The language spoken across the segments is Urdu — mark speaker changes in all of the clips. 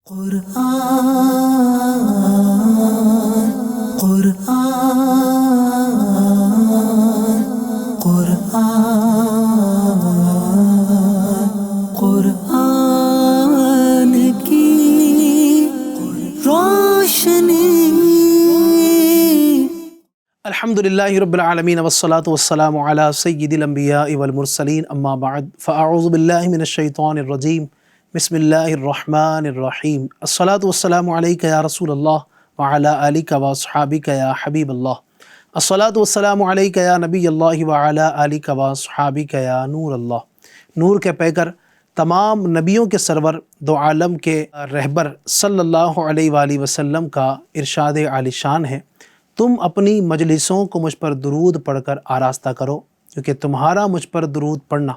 Speaker 1: قرآن قرآن قرآن قرآن کی روشنی۔
Speaker 2: الحمدللہ رب العالمین والصلاة والسلام علی سید الانبیاء والمرسلین، اما بعد فاعوذ باللہ من الشیطان الرجیم، بسم اللہ الرحمن الرحیم۔ الصلاة والسلام علیک یا رسول اللہ وعلی آلک واصحابک یا حبیب اللہ۔ الصلاة والسلام علیک یا نبی اللہ وعلی آلک واصحابک یا نور اللہ۔ نور کے پیکر، تمام نبیوں کے سرور، دو عالم کے رہبر صلی اللہ علیہ وآلہ وسلم کا ارشاد عالی شان ہے، تم اپنی مجلسوں کو مجھ پر درود پڑھ کر آراستہ کرو، کیونکہ تمہارا مجھ پر درود پڑھنا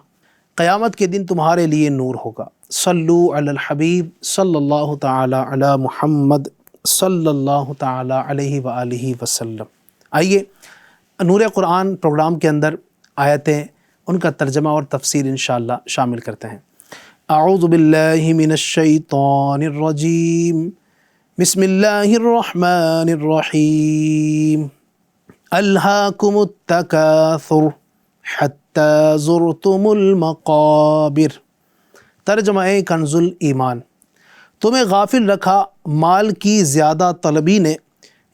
Speaker 2: قیامت کے دن تمہارے لیے نور ہوگا۔ صلو علی الحبیب صلی اللہ تعالی علی محمد صلی اللہ تعالی علیہ وآلہ وسلم۔ آئیے نور قرآن پروگرام کے اندر آیتیں، ان کا ترجمہ اور تفسیر انشاءاللہ شامل کرتے ہیں۔ اعوذ باللہ من الشیطان الرجیم، بسم اللہ الرحمن الرحیم۔ الہاکم التکاثر حتی زرتم المقابر۔ ترجمہ کنز الایمان، تمہیں غافل رکھا مال کی زیادہ طلبی نے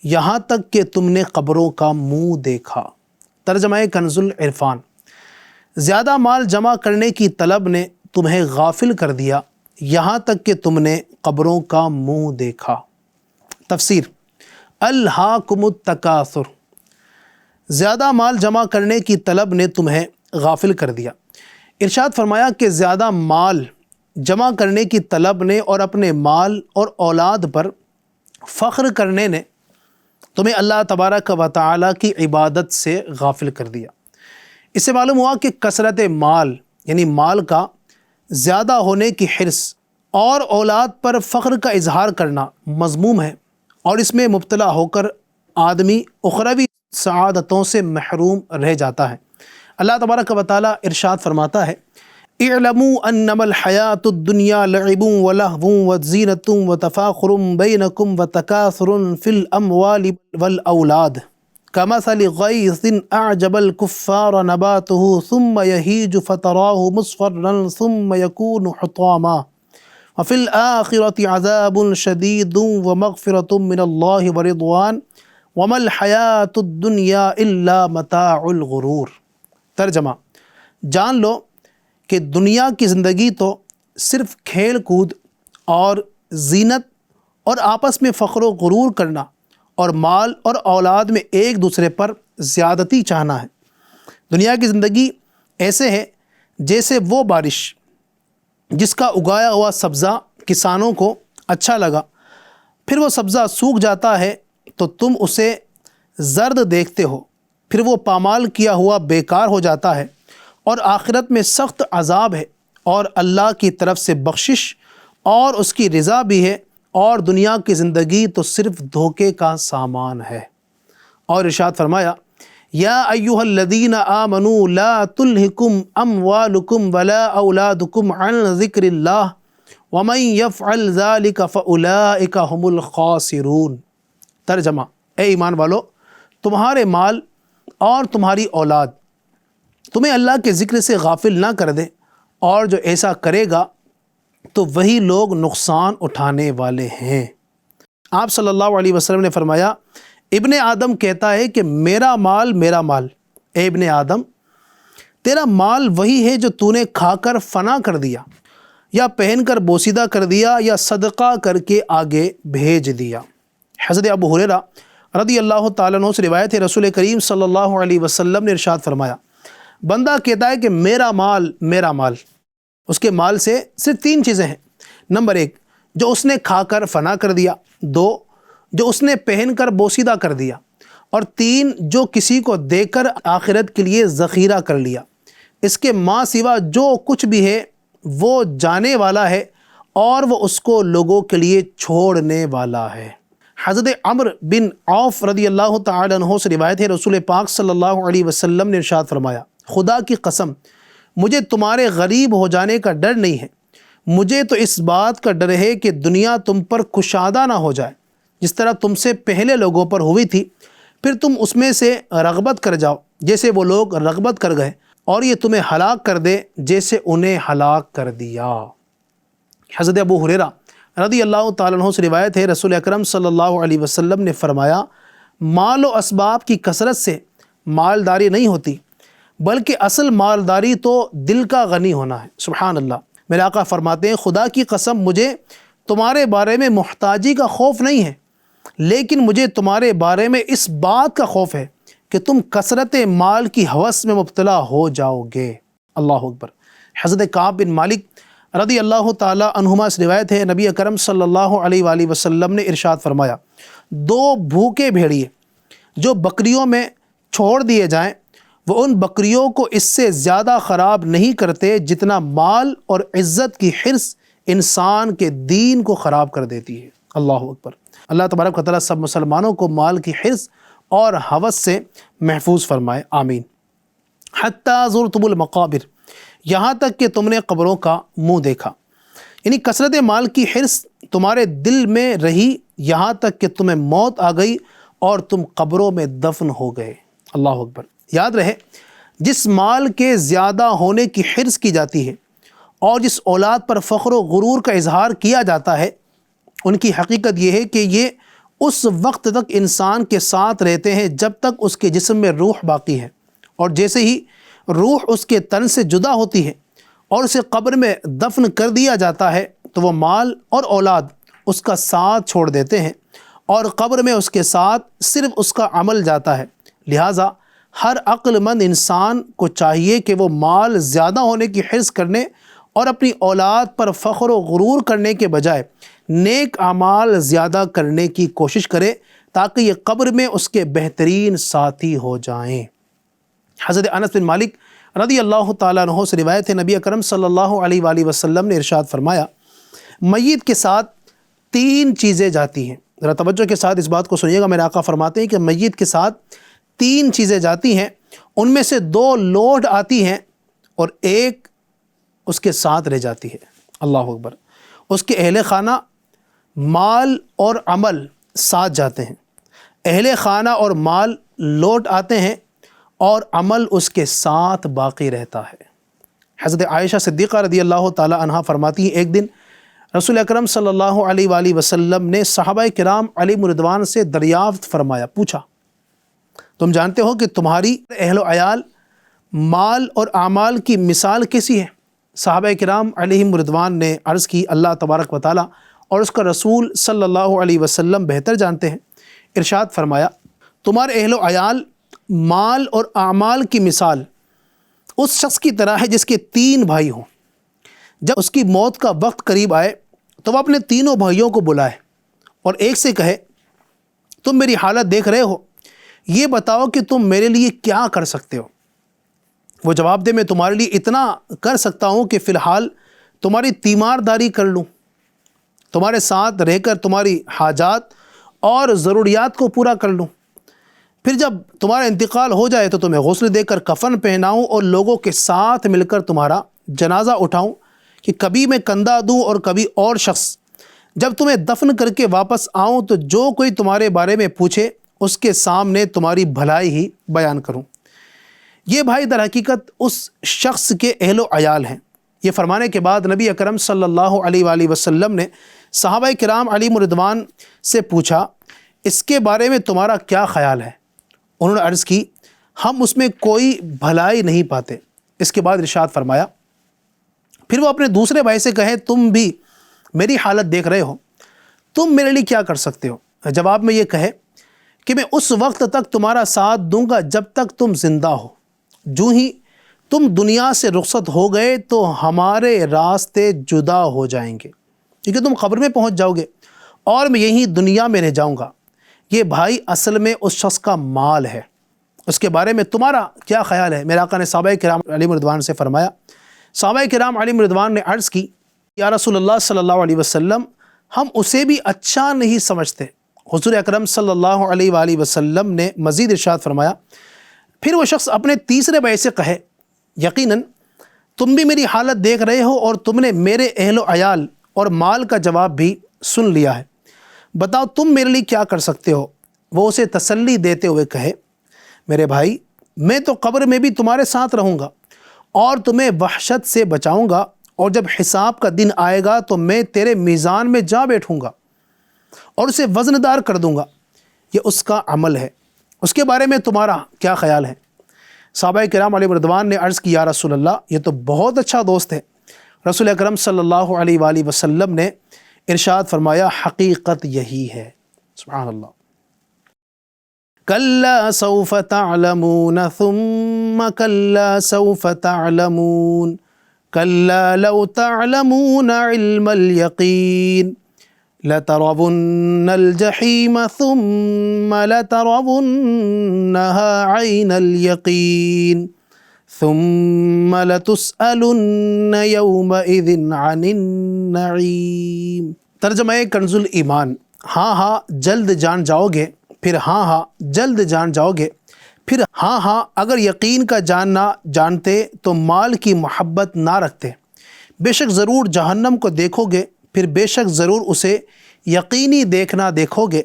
Speaker 2: یہاں تک کہ تم نے قبروں کا منہ دیکھا۔ ترجمہ کنز العرفان، زیادہ مال جمع کرنے کی طلب نے تمہیں غافل کر دیا یہاں تک کہ تم نے قبروں کا منہ دیکھا۔ تفسیر، الہاکم التکاثر، زیادہ مال جمع کرنے کی طلب نے تمہیں غافل کر دیا۔ ارشاد فرمایا کہ زیادہ مال جمع کرنے کی طلب نے اور اپنے مال اور اولاد پر فخر کرنے نے تمہیں اللہ تبارک و تعالیٰ کی عبادت سے غافل کر دیا۔ اس سے معلوم ہوا کہ کثرت مال یعنی مال کا زیادہ ہونے کی حرص اور اولاد پر فخر کا اظہار کرنا مذموم ہے، اور اس میں مبتلا ہو کر آدمی اخروی سعادتوں سے محروم رہ جاتا ہے۔ اللہ تبارک و تعالیٰ ارشاد فرماتا ہے، اعلموا انما الحیاۃ الدنیا لعب ولہو وزینۃ وتفاخر بینکم وتکاثر فی الاموال والاولاد کمثل غیث اعجب الکفار نباتہ ثم یہیج فتراہ مصفرا ثم یکون حطاما وفی الآخرۃ عذاب شدید ومغفرۃ من اللہ ورضوان وما الحیاۃ الدنیا الا متاع الغرور۔ ترجمہ، جان لو کہ دنیا کی زندگی تو صرف کھیل کود اور زینت اور آپس میں فخر و غرور کرنا اور مال اور اولاد میں ایک دوسرے پر زیادتی چاہنا ہے۔ دنیا کی زندگی ایسے ہے جیسے وہ بارش جس کا اگایا ہوا سبزہ کسانوں کو اچھا لگا، پھر وہ سبزہ سوکھ جاتا ہے تو تم اسے زرد دیکھتے ہو، پھر وہ پامال کیا ہوا بیکار ہو جاتا ہے، اور آخرت میں سخت عذاب ہے، اور اللہ کی طرف سے بخشش اور اس کی رضا بھی ہے، اور دنیا کی زندگی تو صرف دھوکے کا سامان ہے۔ اور ارشاد فرمایا، یا ایھا الذین آمنوا لا تلہکم اموالکم ولا اولادکم عن ذکر اللہ ومن یفعل ذلک فاولئک ھم الخاسرون۔ ترجمہ، اے ایمان والو، تمہارے مال اور تمہاری اولاد تمہیں اللہ کے ذکر سے غافل نہ کر دے، اور جو ایسا کرے گا تو وہی لوگ نقصان اٹھانے والے ہیں۔ آپ صلی اللہ علیہ وسلم نے فرمایا، ابن آدم کہتا ہے کہ میرا مال میرا مال۔ اے ابن آدم، تیرا مال وہی ہے جو تو نے کھا کر فنا کر دیا، یا پہن کر بوسیدہ کر دیا، یا صدقہ کر کے آگے بھیج دیا۔ حضرت ابو ہریرہ رضی اللہ تعالیٰ عنہ سے روایت ہے، رسول کریم صلی اللہ علیہ وسلم نے ارشاد فرمایا، بندہ کہتا ہے کہ میرا مال میرا مال، اس کے مال سے صرف تین چیزیں ہیں۔ نمبر ایک، جو اس نے کھا کر فنا کر دیا، دو، جو اس نے پہن کر بوسیدہ کر دیا، اور تین، جو کسی کو دے کر آخرت کے لیے ذخیرہ کر لیا۔ اس کے ماں سوا جو کچھ بھی ہے وہ جانے والا ہے، اور وہ اس کو لوگوں کے لیے چھوڑنے والا ہے۔ حضرت عمرو بن عوف رضی اللہ تعالی عنہ سے روایت ہے، رسول پاک صلی اللہ علیہ وسلم نے ارشاد فرمایا، خدا کی قسم، مجھے تمہارے غریب ہو جانے کا ڈر نہیں ہے، مجھے تو اس بات کا ڈر ہے کہ دنیا تم پر کشادہ نہ ہو جائے، جس طرح تم سے پہلے لوگوں پر ہوئی تھی، پھر تم اس میں سے رغبت کر جاؤ جیسے وہ لوگ رغبت کر گئے، اور یہ تمہیں ہلاک کر دے جیسے انہیں ہلاک کر دیا۔ حضرت ابو ہریرہ رضی اللہ تعالیٰ عنہ سے روایت ہے، رسول اکرم صلی اللہ علیہ وسلم نے فرمایا، مال و اسباب کی کثرت سے مالداری نہیں ہوتی، بلکہ اصل مالداری تو دل کا غنی ہونا ہے۔ سبحان اللہ۔ میرے آقا فرماتے ہیں، خدا کی قسم مجھے تمہارے بارے میں محتاجی کا خوف نہیں ہے، لیکن مجھے تمہارے بارے میں اس بات کا خوف ہے کہ تم کثرت مال کی ہوس میں مبتلا ہو جاؤ گے۔ اللہ اکبر۔ حضرت کعب بن مالک رضی اللہ تعالیٰ عنہما سے روایت ہے، نبی اکرم صلی اللہ علیہ وآلہ وسلم نے ارشاد فرمایا، دو بھوکے بھیڑیے جو بکریوں میں چھوڑ دیے جائیں، وہ ان بکریوں کو اس سے زیادہ خراب نہیں کرتے جتنا مال اور عزت کی حرص انسان کے دین کو خراب کر دیتی ہے۔ اللہ اکبر۔ اللہ تبارک و تعالیٰ سب مسلمانوں کو مال کی حرص اور ہوس سے محفوظ فرمائے، آمین۔ حتیٰ زرتم المقابر، یہاں تک کہ تم نے قبروں کا منہ دیکھا، یعنی کثرت مال کی حرص تمہارے دل میں رہی یہاں تک کہ تمہیں موت آ گئی اور تم قبروں میں دفن ہو گئے۔ اللہ اکبر۔ یاد رہے، جس مال کے زیادہ ہونے کی حرص کی جاتی ہے اور جس اولاد پر فخر و غرور کا اظہار کیا جاتا ہے، ان کی حقیقت یہ ہے کہ یہ اس وقت تک انسان کے ساتھ رہتے ہیں جب تک اس کے جسم میں روح باقی ہے، اور جیسے ہی روح اس کے تن سے جدا ہوتی ہے اور اسے قبر میں دفن کر دیا جاتا ہے تو وہ مال اور اولاد اس کا ساتھ چھوڑ دیتے ہیں اور قبر میں اس کے ساتھ صرف اس کا عمل جاتا ہے۔ لہٰذا ہر عقل مند انسان کو چاہیے کہ وہ مال زیادہ ہونے کی حرص کرنے اور اپنی اولاد پر فخر و غرور کرنے کے بجائے نیک اعمال زیادہ کرنے کی کوشش کرے تاکہ یہ قبر میں اس کے بہترین ساتھی ہو جائیں۔ حضرت انس بن مالک رضی اللہ تعالیٰ عنہ سے روایت ہے، نبی اکرم صلی اللہ علیہ وآلہ وسلم نے ارشاد فرمایا، میت کے ساتھ تین چیزیں جاتی ہیں۔ ذرا توجہ کے ساتھ اس بات کو سنیے گا، میرے آقا فرماتے ہیں کہ میت کے ساتھ تین چیزیں جاتی ہیں، ان میں سے دو لوٹ آتی ہیں اور ایک اس کے ساتھ رہ جاتی ہے۔ اللہ اکبر۔ اس کے اہل خانہ، مال اور عمل ساتھ جاتے ہیں، اہل خانہ اور مال لوٹ آتے ہیں اور عمل اس کے ساتھ باقی رہتا ہے۔ حضرت عائشہ صدیقہ رضی اللہ تعالی عنہا فرماتی ہیں، ایک دن رسول اکرم صلی اللہ علیہ وآلہ وسلم نے صحابہ کرام علیہم رضوان سے دریافت فرمایا، پوچھا، تم جانتے ہو کہ تمہاری اہل و عیال، مال اور اعمال کی مثال کیسی ہے؟ صحابہ کرام علیہم رضوان نے عرض کی، اللہ تبارک و تعالی اور اس کا رسول صلی اللہ علیہ وسلم بہتر جانتے ہیں۔ ارشاد فرمایا، تمہارے اہل و عیال، مال اور اعمال کی مثال اس شخص کی طرح ہے جس کے تین بھائی ہوں۔ جب اس کی موت کا وقت قریب آئے تو وہ اپنے تینوں بھائیوں کو بلائے اور ایک سے کہے، تم میری حالت دیکھ رہے ہو، یہ بتاؤ کہ تم میرے لیے کیا کر سکتے ہو؟ وہ جواب دے، میں تمہارے لیے اتنا کر سکتا ہوں کہ فی الحال تمہاری تیمارداری کر لوں، تمہارے ساتھ رہ کر تمہاری حاجات اور ضروریات کو پورا کر لوں، پھر جب تمہارا انتقال ہو جائے تو تمہیں غسل دے کر کفن پہناؤں اور لوگوں کے ساتھ مل کر تمہارا جنازہ اٹھاؤں، کہ کبھی میں کندھا دوں اور کبھی اور شخص۔ جب تمہیں دفن کر کے واپس آؤں تو جو کوئی تمہارے بارے میں پوچھے اس کے سامنے تمہاری بھلائی ہی بیان کروں۔ یہ بھائی در حقیقت اس شخص کے اہل و عیال ہیں۔ یہ فرمانے کے بعد نبی اکرم صلی اللہ علیہ وآلہ وسلم نے صحابہ کرام علیہم رضوان سے پوچھا، اس کے بارے میں تمہارا کیا خیال ہے؟ انہوں نے عرض کی، ہم اس میں کوئی بھلائی نہیں پاتے۔ اس کے بعد ارشاد فرمایا، پھر وہ اپنے دوسرے بھائی سے کہے، تم بھی میری حالت دیکھ رہے ہو، تم میرے لیے کیا کر سکتے ہو؟ جواب میں یہ کہے کہ میں اس وقت تک تمہارا ساتھ دوں گا جب تک تم زندہ ہو، جو ہی تم دنیا سے رخصت ہو گئے تو ہمارے راستے جدا ہو جائیں گے، کیونکہ تم قبر میں پہنچ جاؤ گے اور میں یہیں دنیا میں رہ جاؤں گا۔ یہ بھائی اصل میں اس شخص کا مال ہے، اس کے بارے میں تمہارا کیا خیال ہے؟ میرے آقا نے صحابہ کرام علیہم رضوان سے فرمایا، صحابہ کرام علیہم رضوان نے عرض کی، یا رسول اللہ صلی اللہ علیہ وسلم، ہم اسے بھی اچھا نہیں سمجھتے۔ حضور اکرم صلی اللہ علیہ وآلہ وسلم نے مزید ارشاد فرمایا، پھر وہ شخص اپنے تیسرے بھائی سے کہے، یقیناً تم بھی میری حالت دیکھ رہے ہو اور تم نے میرے اہل و عیال اور مال کا جواب بھی سن لیا ہے، بتاؤ تم میرے لیے کیا کر سکتے ہو؟ وہ اسے تسلی دیتے ہوئے کہے، میرے بھائی میں تو قبر میں بھی تمہارے ساتھ رہوں گا اور تمہیں وحشت سے بچاؤں گا، اور جب حساب کا دن آئے گا تو میں تیرے میزان میں جا بیٹھوں گا اور اسے وزن دار کر دوں گا، یہ اس کا عمل ہے، اس کے بارے میں تمہارا کیا خیال ہے؟ صحابہ کرام علیہ رضوان نے عرض کی، یا رسول اللہ یہ تو بہت اچھا دوست ہے۔ رسول اکرم صلی اللہ علیہ وآلہ وسلم نے ارشاد فرمایا، حقیقت یہی ہے۔ سبحان اللہ۔ کلا سوف تعلمون ثم کلا سوف تعلمون کلا لو تعلمون علم الیقین لترون الجحیم ثم لترونها عین الیقین ثم لتسألن یومئذ عن النعیم۔ ترجمہ کنز الایمان، ہاں ہاں جلد جان جاؤ گے، پھر ہاں ہاں جلد جان جاؤ گے، پھر ہاں ہاں اگر یقین کا جاننا جانتے تو مال کی محبت نہ رکھتے، بے شک ضرور جہنم کو دیکھو گے، پھر بے شک ضرور اسے یقینی دیکھنا دیکھو گے،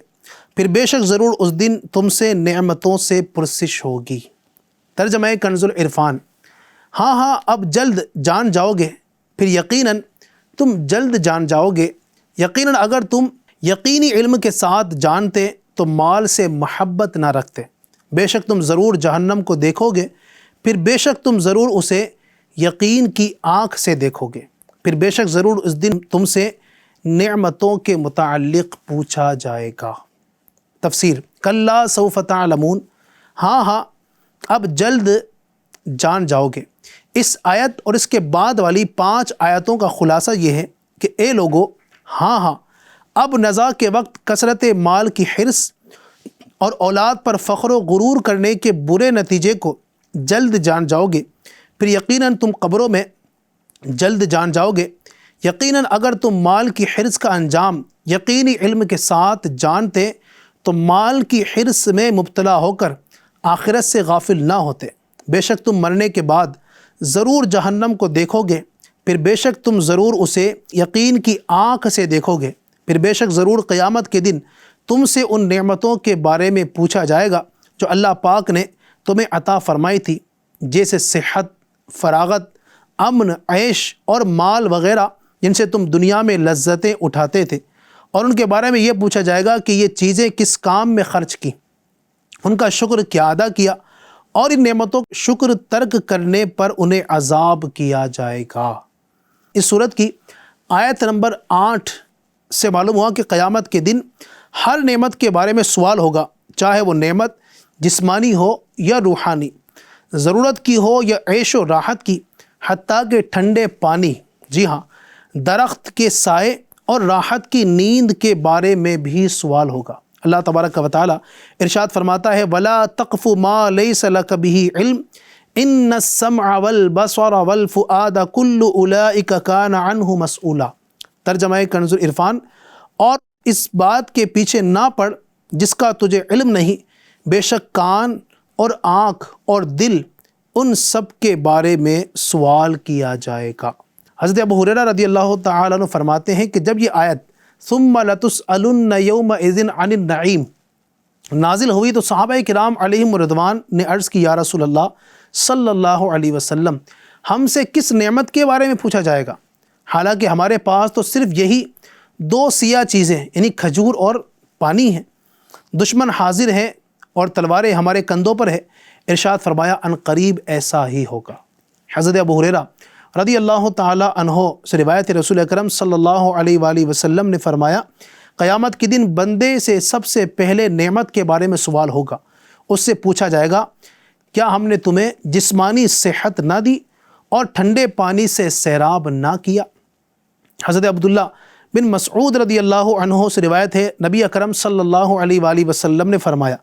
Speaker 2: پھر بے شک ضرور اس دن تم سے نعمتوں سے پرسش ہوگی۔ ترجمہ کنز العرفان، ہاں ہاں اب جلد جان جاؤ گے، پھر یقیناً تم جلد جان جاؤ گے، یقیناً اگر تم یقینی علم کے ساتھ جانتے تو مال سے محبت نہ رکھتے، بے شک تم ضرور جہنم کو دیکھو گے، پھر بے شک تم ضرور اسے یقین کی آنکھ سے دیکھو گے، پھر بے شک ضرور اس دن تم سے نعمتوں کے متعلق پوچھا جائے گا۔ تفسیر، کلا سوف تعلمون، ہاں ہاں اب جلد جان جاؤ گے۔ اس آیت اور اس کے بعد والی 5 آیتوں کا خلاصہ یہ ہے کہ اے لوگو، ہاں ہاں اب نزاع کے وقت کثرت مال کی حرص اور اولاد پر فخر و غرور کرنے کے برے نتیجے کو جلد جان جاؤ گے، پھر یقیناً تم قبروں میں جلد جان جاؤ گے، یقیناً اگر تم مال کی حرص کا انجام یقینی علم کے ساتھ جانتے تو مال کی حرص میں مبتلا ہو کر آخرت سے غافل نہ ہوتے، بے شک تم مرنے کے بعد ضرور جہنم کو دیکھو گے، پھر بے شک تم ضرور اسے یقین کی آنکھ سے دیکھو گے، پھر بے شک ضرور قیامت کے دن تم سے ان نعمتوں کے بارے میں پوچھا جائے گا جو اللہ پاک نے تمہیں عطا فرمائی تھی، جیسے صحت، فراغت، امن، عیش اور مال وغیرہ جن سے تم دنیا میں لذتیں اٹھاتے تھے، اور ان کے بارے میں یہ پوچھا جائے گا کہ یہ چیزیں کس کام میں خرچ کی، ان کا شکر کیا ادا کیا، اور ان نعمتوں کا شکر ترک کرنے پر انہیں عذاب کیا جائے گا۔ اس صورت کی آیت نمبر 8 سے معلوم ہوا کہ قیامت کے دن ہر نعمت کے بارے میں سوال ہوگا، چاہے وہ نعمت جسمانی ہو یا روحانی، ضرورت کی ہو یا عیش و راحت کی، حتیٰ کہ ٹھنڈے پانی، جی ہاں درخت کے سائے اور راحت کی نیند کے بارے میں بھی سوال ہوگا۔ اللہ تبارک و تعالی ارشاد فرماتا ہے، وَلَا تَقْفُ مَا لَيْسَ لَكَ بِهِ عِلْمٌ إِنَّ السَّمْعَ وَالْبَصَرَ وَالْفُؤَادَ كُلُّ أُولَئِكَ كَانَ عَنْهُ مَسْئُولًا۔ ترجمہ کنز العرفان، اور اس بات کے پیچھے نہ پڑ جس کا تجھے علم نہیں، بے شک کان اور آنکھ اور دل ان سب کے بارے میں سوال کیا جائے گا۔ حضرت ابو ہریرہ رضی اللہ تعالیٰ عنہ فرماتے ہیں کہ جب یہ آیت ثم لتسألن یومئذ عن النعیم نازل ہوئی تو صحابہ کرام علیہم رضوان نے عرض کی، یا رسول اللہ صلی اللہ علیہ وسلم، ہم سے کس نعمت کے بارے میں پوچھا جائے گا؟ حالانکہ ہمارے پاس تو صرف یہی 2 سیاہ چیزیں یعنی کھجور اور پانی ہیں، دشمن حاضر ہیں اور تلواریں ہمارے کندھوں پر ہے۔ ارشاد فرمایا، ان قریب ایسا ہی ہوگا۔ حضرت ابو ہریرہ رضی اللہ تعالی عنہ سے روایت رسول اکرم صلی اللہ علیہ وآلہ وسلم نے فرمایا، قیامت کے دن بندے سے سب سے پہلے نعمت کے بارے میں سوال ہوگا، اس سے پوچھا جائے گا، کیا ہم نے تمہیں جسمانی صحت نہ دی اور ٹھنڈے پانی سے سیراب نہ کیا؟ حضرت عبداللہ بن مسعود رضی اللہ عنہ سے روایت ہے، نبی اکرم صلی اللہ علیہ وآلہ وسلم نے فرمایا،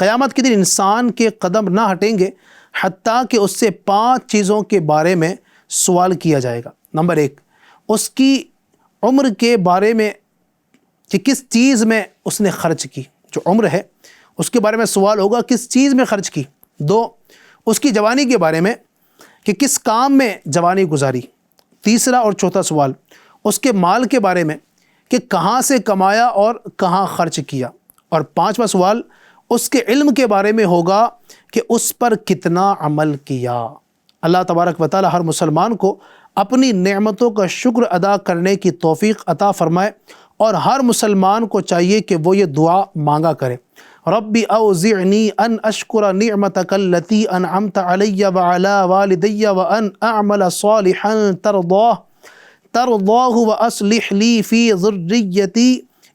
Speaker 2: قیامت کے دن انسان کے قدم نہ ہٹیں گے حتیٰ کہ اس سے 5 چیزوں کے بارے میں سوال کیا جائے گا۔ نمبر 1، اس کی عمر کے بارے میں کہ کس چیز میں اس نے خرچ کی، جو عمر ہے اس کے بارے میں سوال ہوگا کس چیز میں خرچ کی۔ 2، اس کی جوانی کے بارے میں کہ کس کام میں جوانی گزاری۔ تیسرا اور چوتھا سوال اس کے مال کے بارے میں کہ کہاں سے کمایا اور کہاں خرچ کیا۔ اور پانچواں سوال اس کے علم کے بارے میں ہوگا کہ اس پر کتنا عمل کیا۔ اللہ تبارک و تعالی ہر مسلمان کو اپنی نعمتوں کا شکر ادا کرنے کی توفیق عطا فرمائے، اور ہر مسلمان کو چاہیے کہ وہ یہ دعا مانگا کرے، رب اوزعنی ان اشکر نعمتک التی انعمت علی وعلی والدی وان اعمل صالحا ترضاہ واصلح لی فی ذریتی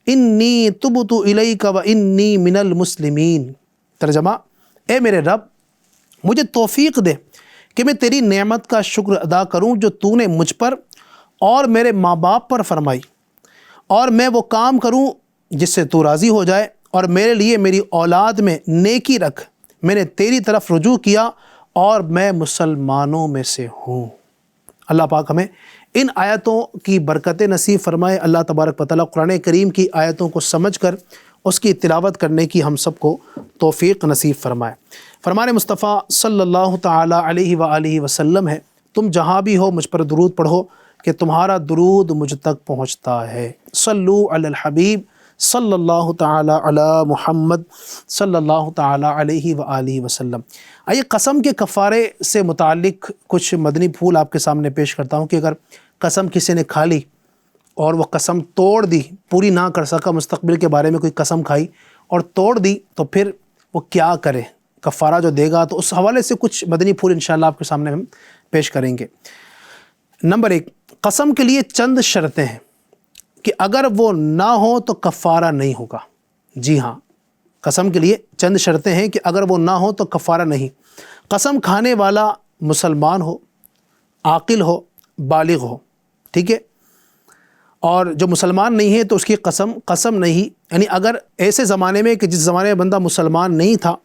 Speaker 2: انی تبت الیک وانی من المسلمین۔ ترجمہ، اے میرے رب مجھے توفیق دے کہ میں تیری نعمت کا شکر ادا کروں جو تو نے مجھ پر اور میرے ماں باپ پر فرمائی، اور میں وہ کام کروں جس سے تو راضی ہو جائے، اور میرے لیے میری اولاد میں نیکی رکھ، میں نے تیری طرف رجوع کیا اور میں مسلمانوں میں سے ہوں۔ اللہ پاک ہمیں ان آیتوں کی برکتیں نصیب فرمائے۔ اللہ تبارک و تعالیٰ قرآن کریم کی آیتوں کو سمجھ کر اس کی تلاوت کرنے کی ہم سب کو توفیق نصیب فرمائے۔ فرمان مصطفیٰ صلی اللہ تعالیٰ علیہ وآلہ وسلم ہے، تم جہاں بھی ہو مجھ پر درود پڑھو کہ تمہارا درود مجھ تک پہنچتا ہے۔ صلو علی الحبیب صلی اللہ تعالیٰ علی محمد صلی اللہ تعالیٰ علیہ وآلہ وسلم۔ آئیے قسم کے کفارے سے متعلق کچھ مدنی پھول آپ کے سامنے پیش کرتا ہوں کہ اگر قسم کسی نے کھا لی اور وہ قسم توڑ دی، پوری نہ کر سکا، مستقبل کے بارے میں کوئی قسم کھائی اور توڑ دی، تو پھر وہ کیا کرے، کفارہ جو دے گا، تو اس حوالے سے کچھ مدنی پھول انشاءاللہ آپ کے سامنے ہم پیش کریں گے۔ نمبر 1، قسم کے لیے چند شرطیں ہیں کہ اگر وہ نہ ہو تو کفارہ نہیں ہوگا۔ جی ہاں، قسم کے لیے چند شرطیں ہیں کہ اگر وہ نہ ہو تو کفارہ نہیں۔ قسم کھانے والا مسلمان ہو، عاقل ہو، بالغ ہو، ٹھیک ہے، اور جو مسلمان نہیں ہے تو اس کی قسم نہیں، یعنی اگر ایسے زمانے میں کہ جس زمانے میں بندہ مسلمان نہیں تھا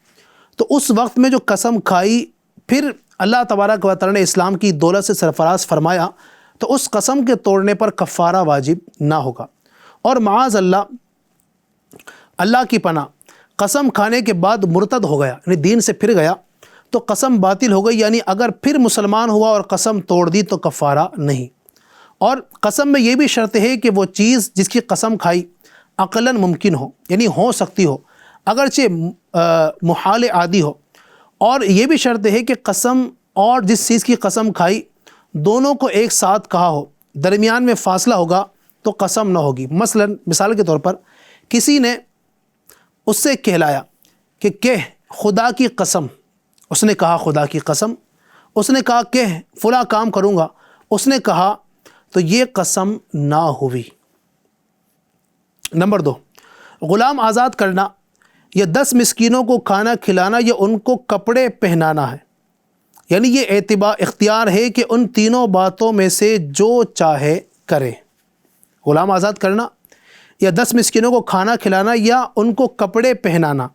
Speaker 2: تو اس وقت میں جو قسم کھائی، پھر اللہ تبارک و تعالی نے اسلام کی دولت سے سرفراز فرمایا، تو اس قسم کے توڑنے پر کفارہ واجب نہ ہوگا۔ اور معاذ اللہ کی پناہ، قسم کھانے کے بعد مرتد ہو گیا، یعنی دین سے پھر گیا تو قسم باطل ہو گئی، یعنی اگر پھر مسلمان ہوا اور قسم توڑ دی تو کفارہ نہیں۔ اور قسم میں یہ بھی شرط ہے کہ وہ چیز جس کی قسم کھائی عقلاً ممکن ہو، یعنی ہو سکتی ہو، اگرچہ محال عادی ہو۔ اور یہ بھی شرط ہے کہ قسم اور جس چیز کی قسم کھائی دونوں کو ایک ساتھ کہا ہو، درمیان میں فاصلہ ہوگا تو قسم نہ ہوگی۔ مثال کے طور پر کسی نے اس سے کہلایا کہ کہہ خدا کی قسم، اس نے کہا خدا کی قسم، اس نے کہا کہہ فلاں کام کروں گا، اس نے کہا، تو یہ قسم نہ ہوئی۔ نمبر 2، غلام آزاد کرنا یا 10 مسکینوں کو کھانا کھلانا یا ان کو کپڑے پہنانا ہے، یعنی یہ اختیار ہے کہ ان تینوں باتوں میں سے جو چاہے کرے۔ غلام آزاد کرنا یا 10 مسکینوں کو کھانا کھلانا یا ان کو کپڑے پہنانا،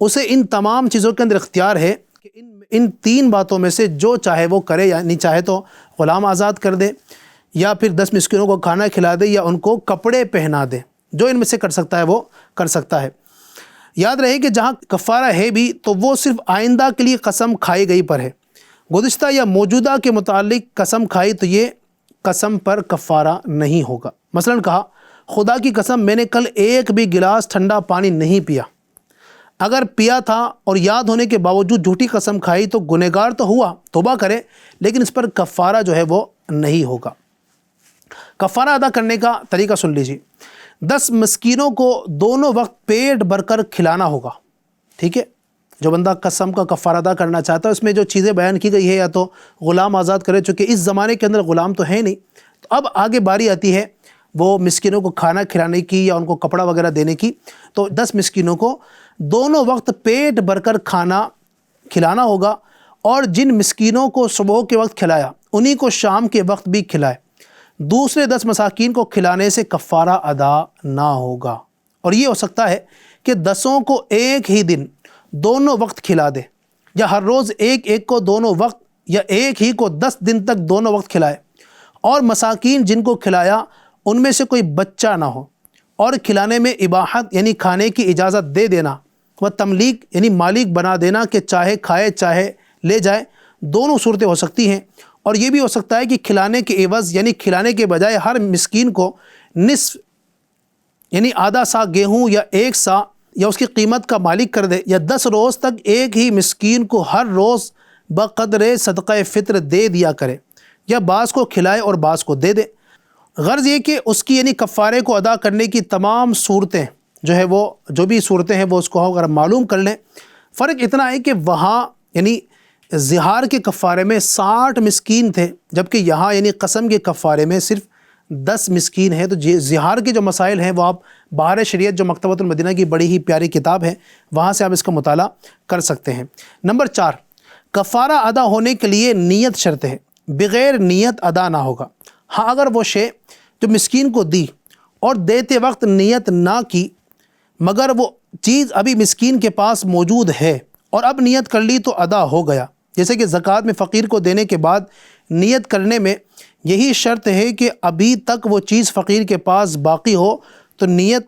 Speaker 2: اسے ان تمام چیزوں کے اندر اختیار ہے کہ ان 3 باتوں میں سے جو چاہے وہ کرے، یعنی چاہے تو غلام آزاد کر دے، یا پھر 10 مسکینوں کو کھانا کھلا دے، یا ان کو کپڑے پہنا دے۔ جو ان میں سے کر سکتا ہے وہ کر سکتا ہے۔ یاد رہے کہ جہاں کفارہ ہے بھی تو وہ صرف آئندہ کے لیے قسم کھائی گئی پر ہے، گزشتہ یا موجودہ کے متعلق قسم کھائی تو یہ قسم پر کفارہ نہیں ہوگا۔ مثلا کہا خدا کی قسم میں نے کل ایک بھی گلاس ٹھنڈا پانی نہیں پیا، اگر پیا تھا اور یاد ہونے کے باوجود جھوٹی قسم کھائی تو گنہگار تو ہوا، توبہ کرے، لیکن اس پر کفارہ جو ہے وہ نہیں ہوگا۔ کفارہ ادا کرنے کا طریقہ سن لیجیے۔ 10 مسکینوں کو دونوں وقت پیٹ بھر کر کھلانا ہوگا، ٹھیک ہے۔ جو بندہ قسم کا کفارہ ادا کرنا چاہتا ہے اس میں جو چیزیں بیان کی گئی ہے، یا تو غلام آزاد کرے، چونکہ اس زمانے کے اندر غلام تو ہے نہیں، تو اب آگے باری آتی ہے وہ مسکینوں کو کھانا کھلانے کی یا ان کو کپڑا وغیرہ دینے کی۔ تو 10 مسکینوں کو دونوں وقت پیٹ بھر کر کھانا کھلانا ہوگا، اور جن مسکینوں کو صبح کے وقت کھلایا انہی کو شام کے وقت بھی کھلائے۔ دوسرے 10 مساکین کو کھلانے سے کفارہ ادا نہ ہوگا، اور یہ ہو سکتا ہے کہ 10 کو ایک ہی دن دونوں وقت کھلا دے، یا ہر روز ایک ایک کو دونوں وقت، یا ایک ہی کو 10 دن تک دونوں وقت کھلائے۔ اور مساکین جن کو کھلایا ان میں سے کوئی بچہ نہ ہو، اور کھلانے میں اباحت یعنی کھانے کی اجازت دے دینا، و تملیک یعنی مالک بنا دینا کہ چاہے کھائے چاہے لے جائے، دونوں صورتیں ہو سکتی ہیں، اور یہ بھی ہو سکتا ہے کہ کھلانے کے عوض یعنی کھلانے کے بجائے ہر مسکین کو نصف یعنی آدھا سا گیہوں یا 1 سا یا اس کی قیمت کا مالک کر دے، یا 10 روز تک ایک ہی مسکین کو ہر روز بقدر صدقہ فطر دے دیا کرے، یا بعض کو کھلائے اور بعض کو دے دے۔ غرض یہ کہ اس کی یعنی کفارے کو ادا کرنے کی تمام صورتیں جو بھی صورتیں ہیں وہ اس کو اگر معلوم کر لیں۔ فرق اتنا ہے کہ وہاں یعنی زہار کے کفارے میں 60 مسکین تھے، جبکہ یہاں یعنی قسم کے کفارے میں صرف 10 مسکین ہیں۔ تو زہار کے جو مسائل ہیں وہ آپ بہار شریعت جو مکتبۃ المدینہ کی بڑی ہی پیاری کتاب ہے وہاں سے آپ اس کا مطالعہ کر سکتے ہیں۔ نمبر 4، کفارہ ادا ہونے کے لیے نیت شرط ہے، بغیر نیت ادا نہ ہوگا۔ ہاں اگر وہ شے جو مسکین کو دی اور دیتے وقت نیت نہ کی، مگر وہ چیز ابھی مسکین کے پاس موجود ہے اور اب نیت کر لی تو ادا ہو گیا۔ جیسے کہ زکوٰۃ میں فقیر کو دینے کے بعد نیت کرنے میں یہی شرط ہے کہ ابھی تک وہ چیز فقیر کے پاس باقی ہو تو نیت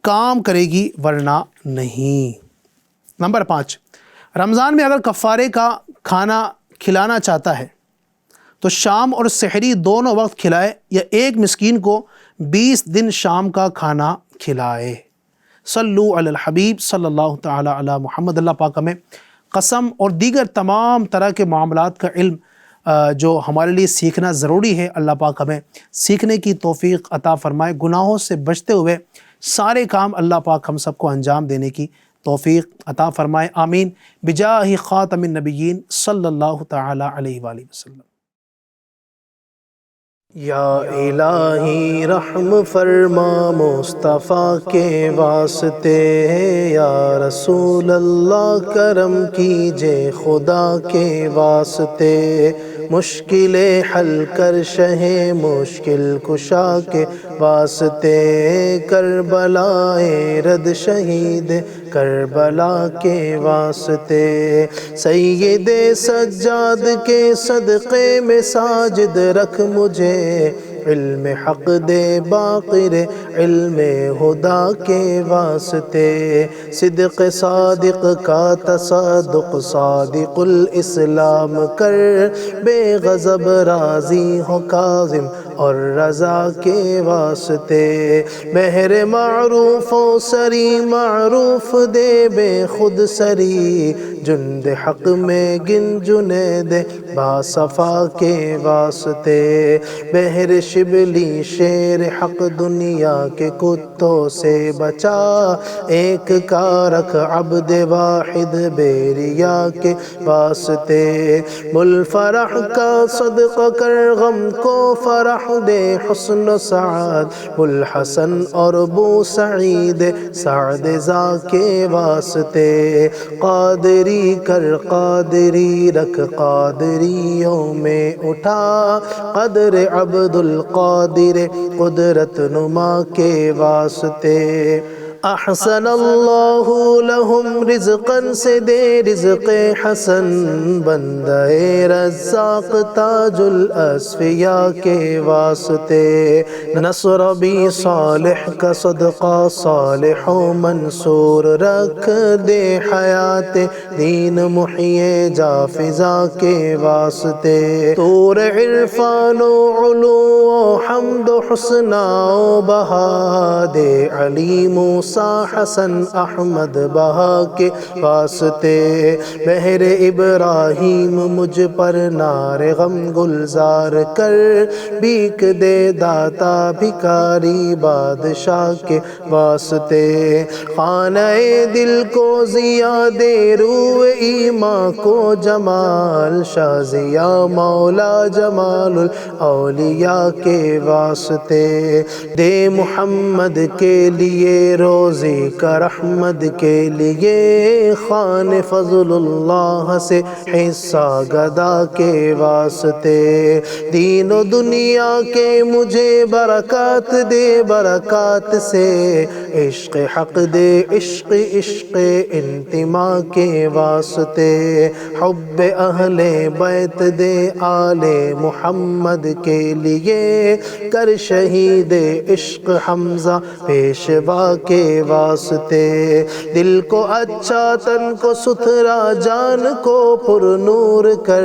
Speaker 2: کام کرے گی، ورنہ نہیں۔ نمبر 5، رمضان میں اگر کفارے کا کھانا کھلانا چاہتا ہے تو شام اور سحری دونوں وقت کھلائے، یا ایک مسکین کو 20 دن شام کا کھانا کھلائے۔ صلو علی الحبیب صلی اللہ تعالی علی محمد۔ اللہ پاک ہمیں قسم اور دیگر تمام طرح کے معاملات کا علم جو ہمارے لیے سیکھنا ضروری ہے، اللہ پاک ہمیں سیکھنے کی توفیق عطا فرمائے۔ گناہوں سے بچتے ہوئے سارے کام اللہ پاک ہم سب کو انجام دینے کی توفیق عطا فرمائے، آمین، بجاہ خاتم النبیین صلی اللہ تعالی علیہ وآلہ وسلم۔ یا الہی رحم فرما مصطفیٰ کے واسطے، یا رسول اللہ کرم کیجے خدا کے واسطے، مشکلیں حل کر شہ مشکل کشا کے واسطے، کربلائے رد شہید کربلا کے واسطے، سید سجاد کے صدقے میں ساجد رکھ مجھے، علم حق دے باقر علم ہدا کے واسطے، صدق صادق کا تصدق صادق الاسلام کر، بے غضب راضی ہو کاظم اور رضا کے واسطے، مہر معروف و سری معروف دے بے خود سری، جند حق میں گن جنید باصفا کے واسطے، بہر شبلی شیر حق دنیا کے کتوں سے بچا، ایک کا رکھ عبد واحد بیریا کے واسطے، ملفرح کا صدقہ کر غم کو فرح دے، حسن و سعاد الحسن اور بو سعید سعد ذا کے واسطے، قادری کر قادری رکھ قادریوں میں اٹھا، قدر عبد القادر قدرت نما کے واسطے، احسن اللہ لہم رزقا سے دے رزق حسن، بندہ رزاق تاج الاسفیاء کے واسطے، نصر بھی صالح کا صدقہ صالح و منصور رکھ دے، حیات دین محیے جا فضا کے واسطے، طور عرفان و علو و حمد و حسنہ و بہا دے، علی موسیٰ حسن احمد بہا کے واسطے، مہر ابراہیم مجھ پر نار غم گلزار کر، بھیک دے داتا بھکاری بادشاہ کے واسطے، خانہ دل کو ضیا دے، روح ایمان کو جمال، شاہ ضیا مولا جمال الاولیاء کے واسطے، دے محمد کے لیے روزی کا رحمت کے لیے، خان فضل اللہ سے حصہ گدا کے واسطے، دین و دنیا کے مجھے برکات دے، برکات سے عشق حق دے، عشق عشق انتما کے واسطے، حب اہل بیت دے آل محمد کے لیے، کر شہید عشق حمزہ پیشوا کے واسطے، دل کو اچھا تن کو ستھرا جان کو پر نور کر،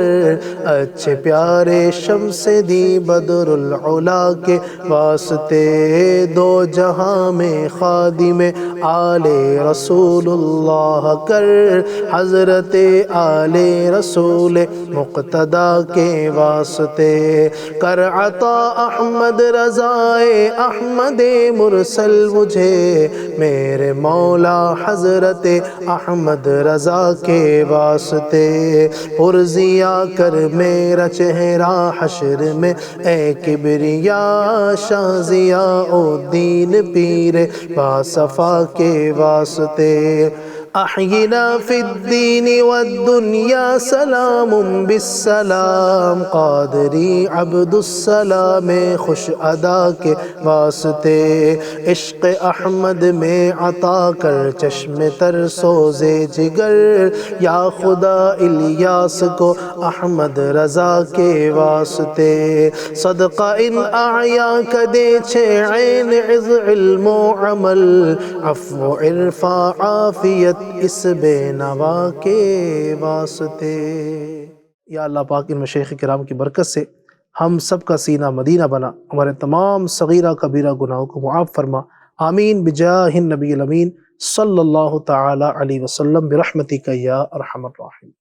Speaker 2: اچھے پیارے شمس دی بدر العلا کے واسطے، دو جہاں میں خادم آل رسول اللہ کر، حضرت آل رسول مقتدی کے واسطے، کر عطا احمد رضائے احمد مرسل مجھے، میرے مولا حضرت احمد رضا کے واسطے، پرزیا کر میرا چہرہ حشر میں اے کبریا، شاہ ضیاء الدین پیر باصفا کے واسطے، احینا فی الدین والدنیا سلام بالسلام، قادری عبد السلام خوش ادا کے واسطے، عشق احمد میں عطا کر چشم تر سوزے جگر، یا خدا الیاس کو احمد رضا کے واسطے، صدقہ ان اعیا کدے چھے عین عز علم و عمل، عفو عرفا عافیت اس بے نوا کے واسطے۔ یا اللہ پاک ان مشایخ کرام کی برکت سے ہم سب کا سینہ مدینہ بنا، ہمارے تمام صغیرہ کبیرہ گناہوں کو معاف فرما، آمین بجاہ النبی الامین صلی اللہ تعالی علیہ وسلم برحمتک یا ارحم الراحمین۔